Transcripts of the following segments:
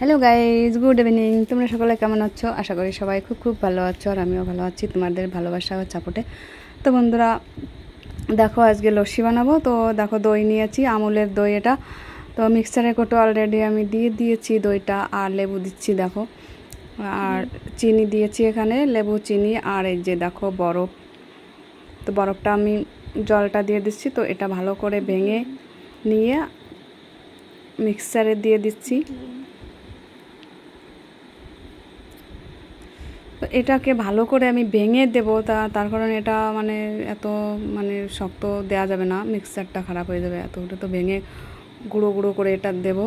Hello guys, good evening. তোমরা সকলে কেমন আছো? আশা করি সবাই খুব খুব ভালো আছো, আর আমিও ভালো আছি তোমাদের ভালোবাসা ও সাপোর্টে। তো বন্ধুরা দেখো, আজকে লস্যি বানাবো। তো দেখো, দই নিয়েছি, আমুলের দই এটা। তো মিক্সারে কোটো অলরেডি আমি দিয়ে দিয়েছি দইটা, আর লেবু দিচ্ছি দেখো, আর চিনি দিয়েছি এখানে, লেবু চিনি, আর এই যে দেখো বরফ। তো বরফটা আমি জলটা দিয়ে দিচ্ছি। তো এটা ভালো করে ভেঙে নিয়ে মিক্সারে দিয়ে দিচ্ছি। তো এটাকে ভালো করে আমি ভেঙে দেবো, তার কারণ এটা এত শক্ত দেওয়া যাবে না, মিক্সারটা খারাপ হয়ে যাবে। ওটা তো ভেঙে গুঁড়ো গুঁড়ো করে এটা দেবো।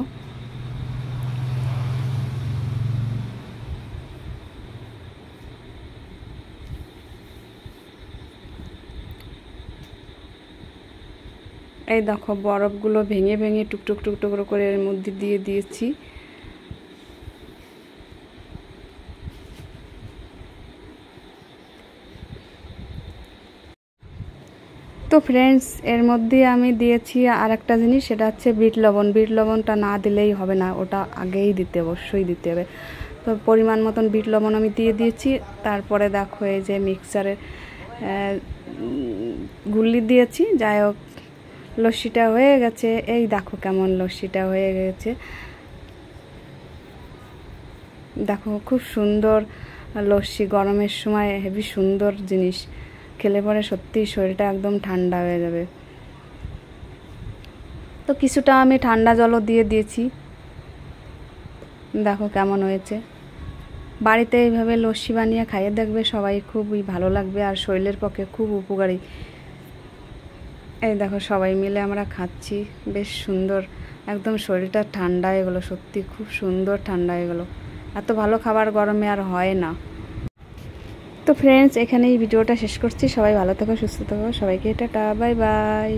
এই দেখো, বরফগুলো ভেঙে ভেঙে টুকটুক টুকটুক করে এর মধ্যে দিয়ে দিয়েছি। তো ফ্রেন্ডস, এর মধ্যে আমি দিয়েছি আর একটা জিনিস, সেটা হচ্ছে বিট লবণ। বিট লবণটা না দিলেই হবে না, ওটা আগেই দিতে, অবশ্যই দিতে হবে। তো পরিমাণ মতন বিট লবণ আমি দিয়ে দিয়েছি। তারপরে দেখো, এই যে মিক্সারে গুল্লি দিয়েছি। যাই হোক, লস্যিটা হয়ে গেছে। এই দেখো কেমন লস্যিটা হয়ে গেছে। দেখো, খুব সুন্দর লস্যি, গরমের সময় হেভি সুন্দর জিনিস। খেলে পরে সত্যি শরীরটা একদম ঠান্ডা হয়ে যাবে। তো কিছুটা আমি ঠান্ডা জলও দিয়ে দিয়েছি। দেখো কেমন হয়েছে। বাড়িতে এইভাবে লস্যি বানিয়ে খাইয়ে দেখবে, সবাই খুবই ভালো লাগবে, আর শরীরের পক্ষে খুব উপকারী। এই দেখো, সবাই মিলে আমরা খাচ্ছি, বেশ সুন্দর, একদম শরীরটা ঠান্ডা হয়ে গেলো। সত্যি খুব সুন্দর ঠান্ডা হয়ে গেলো। এত ভালো খাবার গরমে আর হয় না। তো ফ্রেন্ডস, এখানেই ভিডিওটা শেষ করছি। সবাই ভালো থেকো, সুস্থ থেকো, সবাইকে টাটা, বাই বাই।